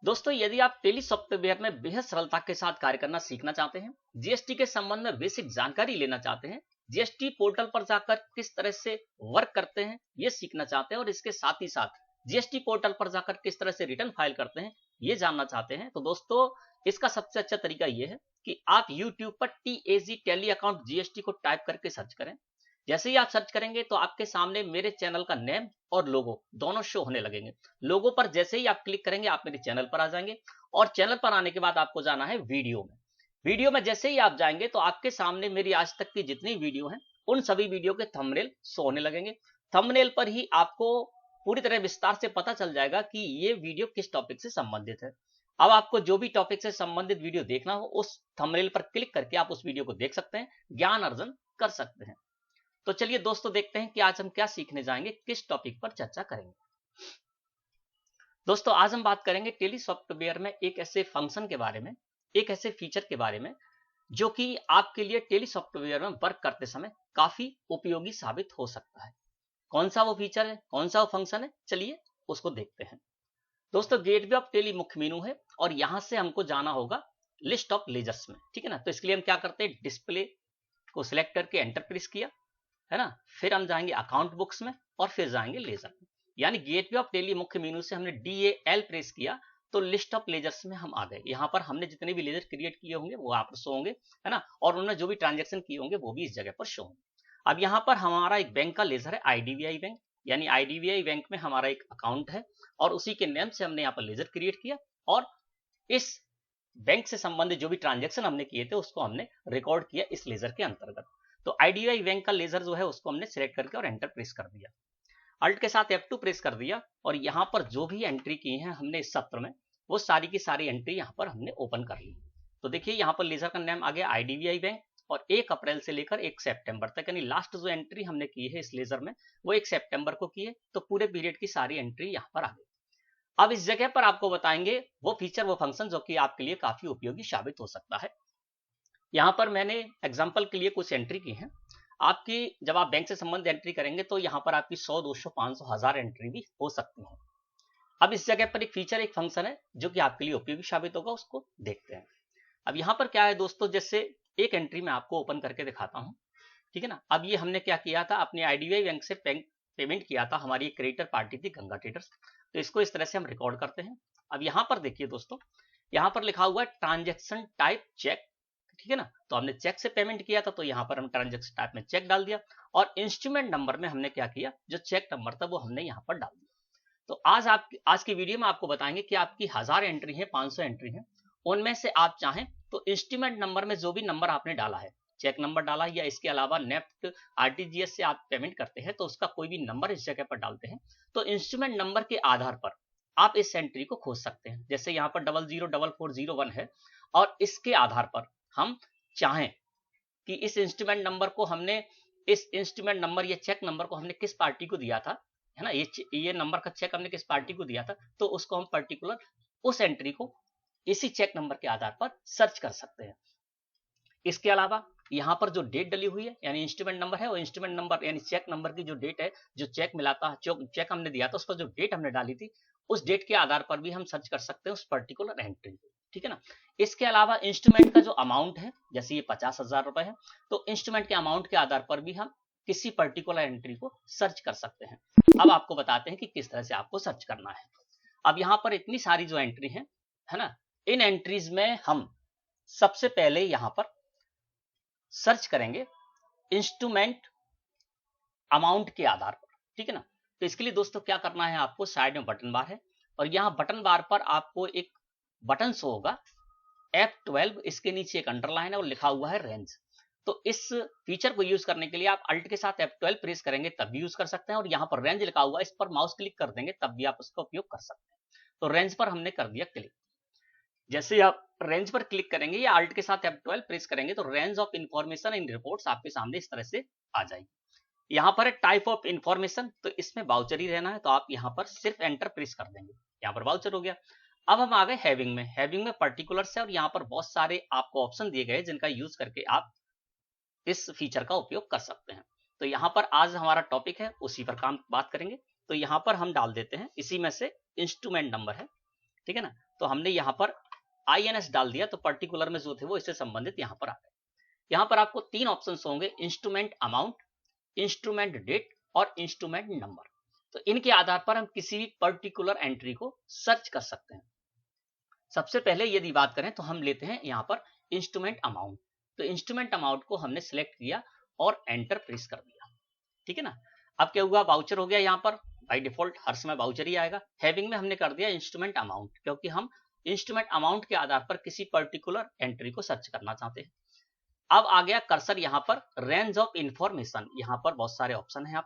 दोस्तों, यदि आप टेली सॉफ्टवेयर में बेहद सरलता के साथ कार्य करना सीखना चाहते हैं, जीएसटी के संबंध में बेसिक जानकारी लेना चाहते हैं, जीएसटी पोर्टल पर जाकर किस तरह से वर्क करते हैं ये सीखना चाहते हैं और इसके साथ ही साथ जीएसटी पोर्टल पर जाकर किस तरह से रिटर्न फाइल करते हैं ये जानना चाहते हैं, तो दोस्तों इसका सबसे अच्छा तरीका ये है कि आप यूट्यूब पर TAG टेली अकाउंट जीएसटी को टाइप करके सर्च करें। जैसे ही आप सर्च करेंगे तो आपके सामने मेरे चैनल का नेम और लोगो दोनों शो होने लगेंगे। लोगो पर जैसे ही आप क्लिक करेंगे आप मेरे चैनल पर आ जाएंगे और चैनल पर आने के बाद आपको जाना है वीडियो में। वीडियो में जैसे ही आप जाएंगे तो आपके सामने मेरी आज तक की जितनी वीडियो हैं उन सभी वीडियो के थंबनेल शो होने लगेंगे। थंबनेल पर ही आपको पूरी तरह विस्तार से पता चल जाएगा कि ये वीडियो किस टॉपिक से संबंधित है। अब आपको जो भी टॉपिक से संबंधित वीडियो देखना हो उस थंबनेल पर क्लिक करके आप उस वीडियो को देख सकते हैं, ज्ञान अर्जन कर सकते हैं। तो चलिए दोस्तों देखते हैं कि आज हम क्या सीखने जाएंगे, किस टॉपिक पर चर्चा करेंगे। दोस्तों आज हम बात करेंगे टेली सॉफ्टवेयर में एक ऐसे फंक्शन के बारे में, एक ऐसे फीचर के बारे में जो कि आपके लिए टेली सॉफ्टवेयर में वर्क करते समय काफी उपयोगी साबित हो सकता है। कौन सा वो फीचर है, कौन सा वो फंक्शन है, चलिए उसको देखते हैं। दोस्तों गेटवे ऑफ टेली मुख्य मेनू है और यहां से हमको जाना होगा लिस्ट ऑफ लेजर्स में, ठीक है ना। तो इसके लिए हम क्या करते हैं, डिस्प्ले को सिलेक्ट करके एंटर प्रेस किया, है ना। फिर हम जाएंगे अकाउंट बुक्स में और फिर जाएंगे लेजर में। यानी गेटवे ऑफ टेली मुख्य मेनू से हमने DAL प्रेस किया तो लिस्ट ऑफ लेजर्स में हम आ गए। यहाँ पर हमने जितने भी लेजर क्रिएट किए होंगे वो आप शो होंगे, है ना, और उन्होंने जो भी ट्रांजेक्शन किए होंगे वो भी इस जगह पर शो होंगे। अब यहाँ पर हमारा एक बैंक का लेजर है IDBI बैंक, यानी IDBI बैंक में हमारा एक अकाउंट है और उसी के नेम से हमने यहाँ पर लेजर क्रिएट किया और इस बैंक से संबंधित जो भी ट्रांजेक्शन हमने किए थे उसको हमने रिकॉर्ड किया इस लेजर के अंतर्गत। तो IDBI बैंक का लेजर जो है उसको हमने सिलेक्ट करके और एंटर प्रेस कर दिया। अल्ट के साथ F2 प्रेस कर दिया और यहाँ पर जो भी एंट्री की है हमने इस सत्र में वो सारी की सारी एंट्री यहाँ पर हमने ओपन कर ली। तो देखिए यहाँ पर लेजर का नाम आ गया IDBI बैंक और 1 अप्रैल से लेकर 1 सितंबर तक, यानी लास्ट जो एंट्री हमने की है इस लेजर में वो 1 सितंबर को की है। तो पूरे पीरियड की सारी एंट्री यहाँ पर आ गई। अब इस जगह पर आपको बताएंगे वो फीचर, वो फंक्शन जो कि आपके लिए काफी उपयोगी साबित हो सकता है। यहाँ पर मैंने एग्जाम्पल के लिए कुछ एंट्री की है। आपकी जब आप बैंक से संबंधित एंट्री करेंगे तो यहाँ पर आपकी 100, 200, 500, 1000 एंट्री भी हो सकती है। अब इस जगह पर एक फीचर, एक फंक्शन है जो कि आपके लिए उपयोगी साबित होगा, उसको देखते हैं। अब यहाँ पर क्या है दोस्तों, जैसे एक एंट्री मैं आपको ओपन करके दिखाता हूँ, ठीक है ना। अब ये हमने क्या किया था, अपने IDBI बैंक से पेमेंट किया था, हमारी एक क्रेडिटर पार्टी थी गंगा ट्रेडर्स। तो इसको इस तरह से हम रिकॉर्ड करते हैं। अब यहाँ पर देखिए दोस्तों, यहाँ पर लिखा हुआ है ट्रांजेक्शन टाइप चेक, ठीक है ना। तो हमने चेक से पेमेंट किया था तो यहाँ पर हम ट्रांजेक्शन टाइप में चेक डाल दिया और इंस्ट्रूमेंट नंबर में हमने क्या किया, जो चेक नंबर था वो हमने यहाँ पर डाल दिया। तो आज की वीडियो में आपको बताएंगे कि आपकी 1000 एंट्री है, 500 एंट्री है, उनमें से आप चाहें तो इंस्ट्रूमेंट नंबर में जो भी नंबर आपने डाला है, चेक नंबर डाला या इसके अलावा नेफ्ट RTGS से आप पेमेंट करते हैं तो उसका कोई भी नंबर इस जगह पर डालते हैं, तो इंस्ट्रूमेंट नंबर के आधार पर आप इस एंट्री को खोज सकते हैं। जैसे यहाँ पर 004401 है और इसके आधार पर हम चाहें कि इस इंस्ट्रूमेंट नंबर को हमने, इस इंस्ट्रूमेंट नंबर या चेक नंबर को हमने किस पार्टी को दिया था, है ना, ये नंबर का चेक हमने किस पार्टी को दिया था, तो उसको हम पर्टिकुलर उस एंट्री को इसी चेक नंबर के आधार पर सर्च कर सकते हैं। इसके अलावा यहाँ पर जो डेट डली हुई है, यानी इंस्ट्रूमेंट नंबर है, वो इंस्ट्रूमेंट नंबर यानी चेक नंबर की जो डेट है, जो चेक मिला था, चेक हमने दिया था उसका जो डेट हमने डाली थी, उस डेट के आधार पर भी हम सर्च कर सकते हैं उस पर्टिकुलर एंट्री को, ठीक है ना। इसके अलावा इंस्ट्रूमेंट का जो अमाउंट है, जैसे ये 50,000 रुपए है, तो इंस्ट्रूमेंट के अमाउंट के आधार पर भी हम किसी पर्टिकुलर एंट्री को सर्च कर सकते हैं। अब आपको बताते हैं कि किस तरह से आपको सर्च करना है। अब यहाँ पर इतनी सारी जो एंट्री है ना, इन एंट्रीज में हम सबसे पहले यहाँ पर सर्च करेंगे इंस्ट्रूमेंट अमाउंट के आधार पर, ठीक है ना। तो इसके लिए दोस्तों क्या करना है, आपको साइड में बटन बार है और यहाँ बटन बार पर आपको एक बटन शो होगा F12, इसके नीचे एक अंडरलाइन है और लिखा हुआ है रेंज। तो इस फीचर को यूज करने के लिए आप अल्ट के साथ F12 प्रेस करेंगे तब भी यूज कर सकते हैं और यहाँ पर रेंज लिखा हुआ है, इस पर माउस क्लिक कर देंगे तब भी आप उसका उपयोग कर सकते हैं। तो रेंज पर हमने कर दिया क्लिक। जैसे ही आप रेंज पर क्लिक करेंगे या अल्ट के साथ F12 प्रेस करेंगे तो range of information in reports आपके सामने इस तरह से आ जाएगी। यहाँ पर है टाइप ऑफ इंफॉर्मेशन, तो इसमें वाउचर ही रहना है, तो आप यहाँ पर सिर्फ एंटर प्रेस कर देंगे, यहाँ पर वाउचर हो गया। अब हम आ गए हैविंग में। हैविंग में पर्टिकुलर्स है और यहाँ पर बहुत सारे आपको ऑप्शन दिए गए जिनका यूज करके आप इस फीचर का उपयोग कर सकते हैं। तो यहाँ पर आज हमारा टॉपिक है, उसी पर बात करेंगे। तो यहाँ पर हम डाल देते हैं, इसी में से इंस्ट्रूमेंट नंबर है, ठीक है ना। तो हमने यहाँ पर INS डाल दिया, तो पर्टिकुलर में जो थे वो इससे संबंधित यहाँ पर आ गए। यहाँ पर आपको 3 ऑप्शंस होंगे, इंस्ट्रूमेंट अमाउंट, इंस्ट्रूमेंट डेट और इंस्ट्रूमेंट नंबर। तो इनके आधार पर हम किसी भी पर्टिकुलर एंट्री को सर्च कर सकते हैं। सबसे पहले यदि बात करें तो हम लेते हैं यहाँ पर इंस्ट्रूमेंट अमाउंट। तो इंस्ट्रूमेंट अमाउंट को हमने सिलेक्ट किया और एंटर प्रेस कर दिया, ठीक है ना। अब क्या हुआ, वाउचर हो गया, यहाँ पर बाय डिफॉल्ट हर समय वाउचर ही आएगा। हैविंग में हमने कर दिया इंस्ट्रूमेंट अमाउंट, क्योंकि हम इंस्ट्रूमेंट अमाउंट के आधार पर किसी पर्टिकुलर एंट्री को सर्च करना चाहते हैं। अब आ गया कर्सर यहाँ पर रेंज ऑफ इंफॉर्मेशन, यहाँ पर बहुत सारे ऑप्शन है।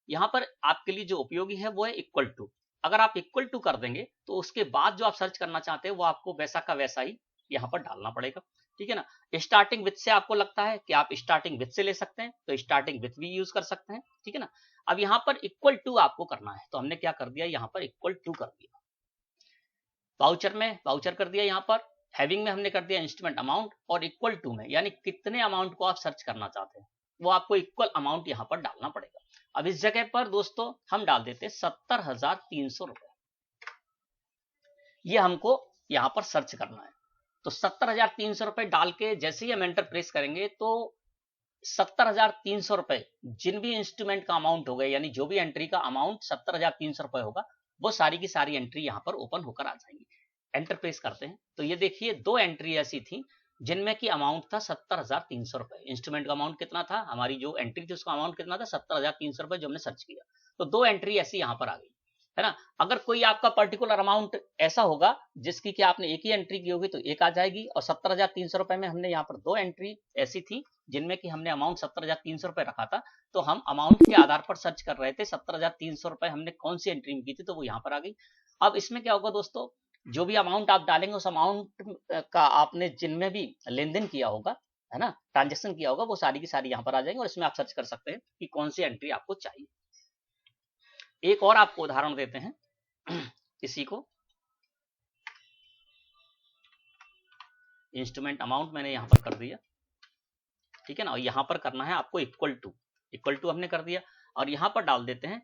यहाँ पर आपके लिए जो उपयोगी है वो है इक्वल टू। अगर आप इक्वल टू कर देंगे तो उसके बाद जो आप सर्च करना चाहते हैं वो आपको वैसा का वैसा ही यहाँ पर डालना पड़ेगा, ठीक है ना। स्टार्टिंग विथ से आपको लगता है कि आप स्टार्टिंग विथ से ले सकते हैं, तो स्टार्टिंग विथ भी यूज कर सकते हैं, ठीक है ना। अब यहाँ पर इक्वल टू आपको करना है, तो हमने क्या कर दिया, यहाँ पर इक्वल टू कर दिया। वाउचर में वाउचर कर दिया, यहाँ पर हैविंग में हमने कर दिया इंस्ट्रूमेंट अमाउंट, और इक्वल टू में यानी कितने अमाउंट को आप सर्च करना चाहते हैं वो आपको इक्वल अमाउंट यहाँ पर डालना पड़ेगा। अब इस जगह पर दोस्तों हम डाल देते हैं 70,300 रुपए, ये हमको यहाँ पर सर्च करना है। तो 70,300 रुपए डाल के जैसे ही हम एंटर प्रेस करेंगे तो 70,300 रुपए जिन भी इंस्ट्रूमेंट का अमाउंट होगा, यानी जो भी एंट्री का अमाउंट 70,300 रुपए होगा, वो सारी की सारी एंट्री यहाँ पर ओपन होकर आ जाएंगी। एंटर प्रेस करते हैं तो ये देखिए 2 एंट्री ऐसी थी जिनमें की अमाउंट था 70,300 रुपए। इंस्ट्रूमेंट का अमाउंट कितना था, हमारी जो एंट्री थी उसका अमाउंट कितना था, 70,300 रुपए, जो हमने सर्च किया। तो 2 एंट्री ऐसी यहाँ पर आ गई, है ना। अगर कोई आपका पर्टिकुलर अमाउंट ऐसा होगा जिसकी कि आपने एक ही एंट्री की होगी तो एक आ जाएगी, और 70,300 रुपए में हमने यहाँ पर 2 एंट्री ऐसी थी जिनमें कि हमने अमाउंट 70,300 रुपए रखा था, तो हम अमाउंट के आधार पर सर्च कर रहे थे 70,300 रुपए हमने कौन सी एंट्री में की थी, तो वो यहाँ पर आ गई। अब इसमें क्या होगा दोस्तों, जो भी अमाउंट आप डालेंगे उस अमाउंट का आपने जिनमें भी लेन देन किया होगा, है ना, ट्रांजेक्शन किया होगा, वो सारी की सारी यहाँ पर आ जाएंगे, और इसमें आप सर्च कर सकते हैं कि कौन सी एंट्री आपको चाहिए। एक और आपको उदाहरण देते हैं इसी को, इंस्ट्रूमेंट अमाउंट मैंने यहाँ पर कर दिया, ठीक है ना, और यहाँ पर करना है आपको इक्वल टू हमने कर दिया, और यहाँ पर डाल देते हैं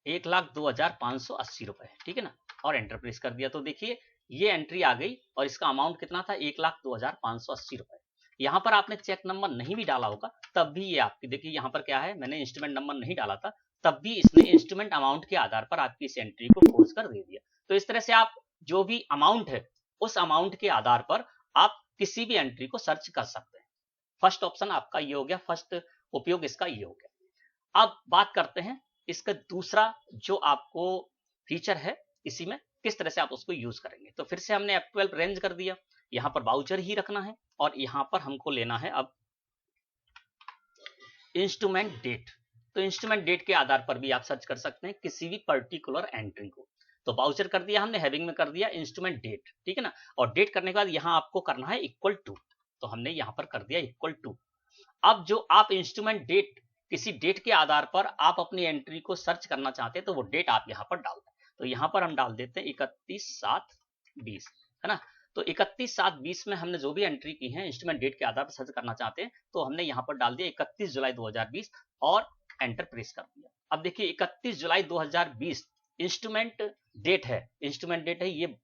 1,02,580 रुपए, ठीक है ना, और एंटर प्रेस कर दिया। तो देखिए ये एंट्री आ गई और इसका अमाउंट कितना था, 1,02,580 रुपए। यहाँ पर आपने चेक नंबर नहीं भी डाला होगा तब भी ये आपकी, देखिए यहाँ पर क्या है, मैंने इंस्ट्रूमेंट नंबर नहीं डाला था तब भी इसने इंस्ट्रूमेंट अमाउंट के आधार पर आपकी इस एंट्री को खोज कर दे दिया। तो इस तरह से आप जो भी अमाउंट है उस अमाउंट के आधार पर आप किसी भी एंट्री को सर्च कर सकते हैं। फर्स्ट ऑप्शन आपका ये हो गया, फर्स्ट उपयोग इसका ये हो गया। अब बात करते हैं इसका दूसरा जो आपको फीचर है, इसी में किस तरह से आप उसको यूज करेंगे। तो फिर से हमने F12 रेंज कर दिया, यहाँ पर वाउचर ही रखना है, और यहाँ पर हमको लेना है अब इंस्ट्रूमेंट डेट। तो इंस्ट्रूमेंट डेट के आधार पर भी आप सर्च कर सकते हैं किसी भी पर्टिकुलर एंट्री को। तो वाउचर कर दिया हमने, हैविंग में कर दिया इंस्ट्रूमेंट डेट, ठीक है ना, और डेट करने के बाद यहाँ आपको करना है इक्वल टू, तो हमने यहाँ पर कर दिया इक्वल टू। अब जो आप इंस्ट्रूमेंट डेट, किसी डेट के आधार पर आप अपनी एंट्री को सर्च करना चाहते हैं तो वो डेट आप यहाँ पर डाल दें। तो यहाँ पर हम डाल देते हैं 31/7/20, है ना। तो 31/7/20 में हमने जो भी एंट्री की है इंस्ट्रूमेंट डेट के आधार पर सर्च करना चाहते हैं, तो हमने यहाँ पर डाल दिया 31 जुलाई 2020 और एंटर प्रेस कर दिया। अब देखिए 31 जुलाई 2020 इंस्ट्रूमेंट डेट है, इंस्ट्रूमेंट डेट है, ये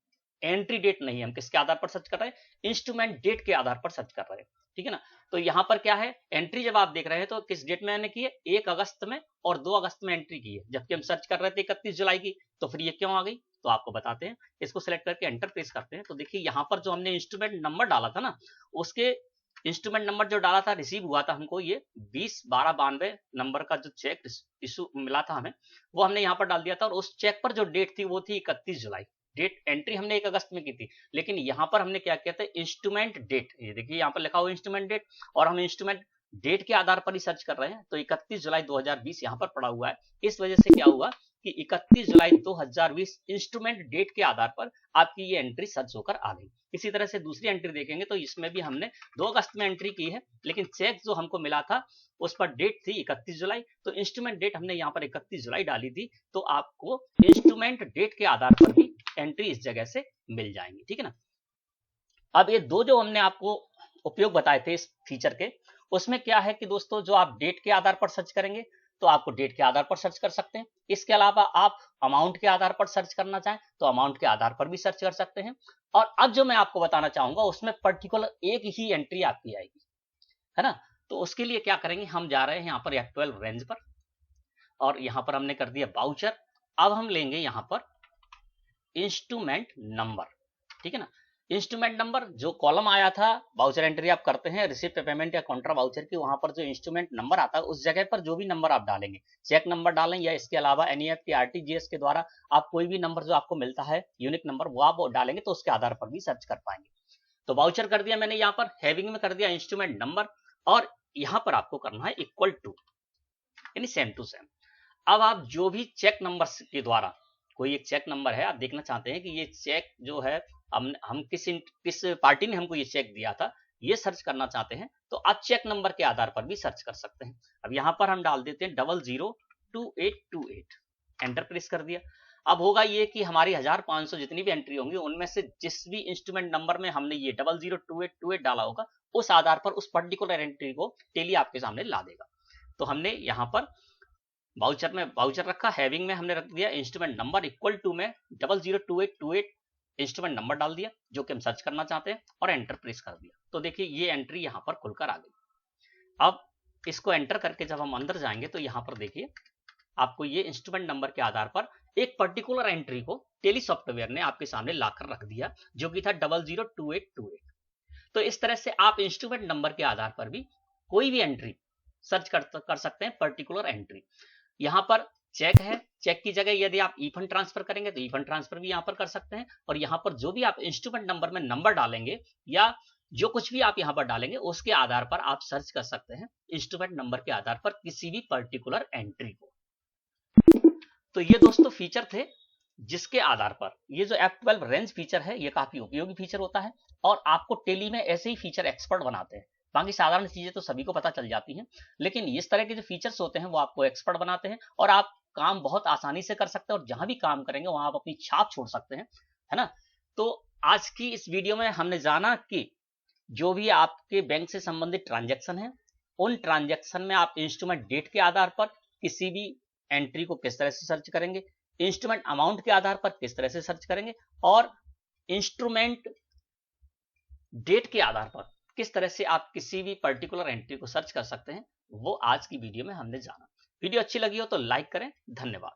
एंट्री डेट नहीं है। हम किसके आधार पर सर्च कर रहे हैं, इंस्ट्रूमेंट डेट के आधार पर सर्च कर रहे हैं, ठीक है ना। तो यहाँ पर क्या है, एंट्री जब आप देख रहे हैं तो किस डेट में मैंने की है, 1 अगस्त में और 2 अगस्त में एंट्री की है, जबकि हम सर्च कर रहे थे 31 जुलाई की। तो फिर ये क्यों आ गई, तो आपको बताते हैं। इसको सिलेक्ट करके एंटर प्रेस करते हैं तो देखिए यहाँ पर जो हमने इंस्ट्रूमेंट नंबर डाला था ना, उसके इंस्ट्रूमेंट नंबर जो डाला था, रिसीव हुआ था हमको ये 20/12/92 नंबर का जो चेक इशू मिला था हमें, वो हमने यहाँ पर डाल दिया था। और उस चेक पर जो डेट थी वो थी 31 जुलाई। डेट एंट्री हमने 1 अगस्त में की थी, लेकिन यहाँ पर हमने क्या किया था, इंस्ट्रूमेंट डेट, ये देखिए यहाँ पर लिखा हुआ इंस्ट्रूमेंट डेट, और हम इंस्ट्रूमेंट डेट के आधार पर ही सर्च कर रहे हैं। तो 31 जुलाई 2020 यहाँ पर पड़ा हुआ है। इस वजह से क्या हुआ कि 31 जुलाई 2020 इंस्ट्रूमेंट डेट के आधार पर आपकी ये एंट्री सर्च होकर आ गई। इसी तरह से दूसरी एंट्री देखेंगे तो इसमें भी हमने 2 अगस्त में एंट्री की है, लेकिन चेक जो हमको मिला था उस पर डेट थी 31 जुलाई। तो इंस्ट्रूमेंट डेट हमने यहाँ पर 31 जुलाई डाली थी। तो आपको इंस्ट्रूमेंट डेट के आधार पर भी एंट्री इस जगह से मिल जाएंगी, ठीक है ना। अब ये दो जो हमने आपको उपयोग बताए थे इस फीचर के, उसमें क्या है कि दोस्तों जो आप डेट के आधार पर सर्च करेंगे तो आपको डेट के आधार पर सर्च कर सकते हैं। इसके अलावा आप अमाउंट के आधार पर सर्च करना चाहें तो अमाउंट के आधार पर भी सर्च कर सकते हैं। और अब जो मैं आपको बताना चाहूंगा उसमें पर्टिकुलर एक ही एंट्री आपकी आएगी, है ना। तो उसके लिए क्या करेंगे, हम जा रहे हैं यहाँ पर F12 रेंज पर और यहाँ पर हमने कर दिया बाउचर। अब हम लेंगे यहाँ पर इंस्ट्रूमेंट नंबर, ठीक है ना। इंस्ट्रूमेंट नंबर जो कॉलम आया था बाउचर एंट्री आप करते हैं रिसिप्ट पेमेंट या कॉन्ट्रा बाउचर की, वहां पर जो इंस्ट्रूमेंट नंबर आता है उस जगह पर जो भी नंबर आप डालेंगे, चेक नंबर डालें या इसके अलावा NEFT RTGS के द्वारा आप कोई भी नंबर जो आपको मिलता है यूनिक नंबर वो आप डालेंगे तो उसके आधार पर भी सर्च कर पाएंगे। तो बाउचर कर दिया मैंने, यहाँ पर हैविंग में कर दिया इंस्ट्रूमेंट नंबर और यहाँ पर आपको करना है इक्वल टू, यानी सेम टू सेम। अब आप जो भी चेक नंबर के द्वारा कोई एक चेक नंबर है, आप देखना चाहते हैं कि ये चेक जो है हम किस पार्टी ने हमको ये चेक दिया था, ये सर्च करना चाहते हैं तो आप चेक नंबर के आधार पर भी सर्च कर सकते हैं। अब यहाँ पर हम डाल देते हैं 002828, एंटर प्रेस कर दिया। अब होगा ये कि हमारी 1500 जितनी भी एंट्री होंगी उनमें से जिस भी इंस्ट्रूमेंट नंबर में हमने ये 002828 डाला होगा उस आधार पर उस पर्टिकुलर एंट्री को टेली आपके सामने ला देगा। तो हमने यहाँ पर बाउचर में बाउचर रखा, हैविंग में हमने रख दिया इंस्ट्रूमेंट नंबर इक्वल टू में 002828 इंस्ट्रूमेंट नंबर डाल दिया जो कि हम सर्च करना चाहते हैं और एंटर प्रेस कर दिया। तो देखिए ये एंट्री यहाँ पर खुलकर आ गई। अब इसको एंटर करके जब हम अंदर जाएंगे तो यहाँ पर देखिए आपको ये इंस्ट्रूमेंट नंबर के आधार पर एक पर्टिकुलर एंट्री को टेली सॉफ्टवेयर ने आपके सामने लाकर रख दिया जो कि था 002828। तो इस तरह से आप इंस्ट्रूमेंट नंबर के आधार पर भी कोई भी एंट्री सर्च कर सकते हैं, पर्टिकुलर एंट्री। यहाँ पर चेक है, चेक की जगह यदि आप ई फंड ट्रांसफर करेंगे तो ई फंड ट्रांसफर भी यहाँ पर कर सकते हैं। और यहाँ पर जो भी आप इंस्ट्रूमेंट नंबर में नंबर डालेंगे या जो कुछ भी आप यहाँ पर डालेंगे उसके आधार पर आप सर्च कर सकते हैं इंस्ट्रूमेंट नंबर के आधार पर किसी भी पर्टिकुलर एंट्री को। तो ये दोस्तों फीचर थे जिसके आधार पर ये जो F12 रेंज फीचर है ये काफी उपयोगी फीचर होता है और आपको टेली में ऐसे ही फीचर एक्सपर्ट बनाते हैं। बाकी साधारण चीजें तो सभी को पता चल जाती हैं, लेकिन इस तरह के जो फीचर्स होते हैं वो आपको एक्सपर्ट बनाते हैं और आप काम बहुत आसानी से कर सकते हैं और जहां भी काम करेंगे वहां आप अपनी छाप छोड़ सकते हैं, है ना। तो आज की इस वीडियो में हमने जाना कि जो भी आपके बैंक से संबंधित ट्रांजेक्शन है उन ट्रांजेक्शन में आप इंस्ट्रूमेंट डेट के आधार पर किसी भी एंट्री को किस तरह से सर्च करेंगे, इंस्ट्रूमेंट अमाउंट के आधार पर किस तरह से सर्च करेंगे और इंस्ट्रूमेंट डेट के आधार पर किस तरह से आप किसी भी पर्टिकुलर एंट्री को सर्च कर सकते हैं, वो आज की वीडियो में हमने जाना। वीडियो अच्छी लगी हो तो लाइक करें। धन्यवाद।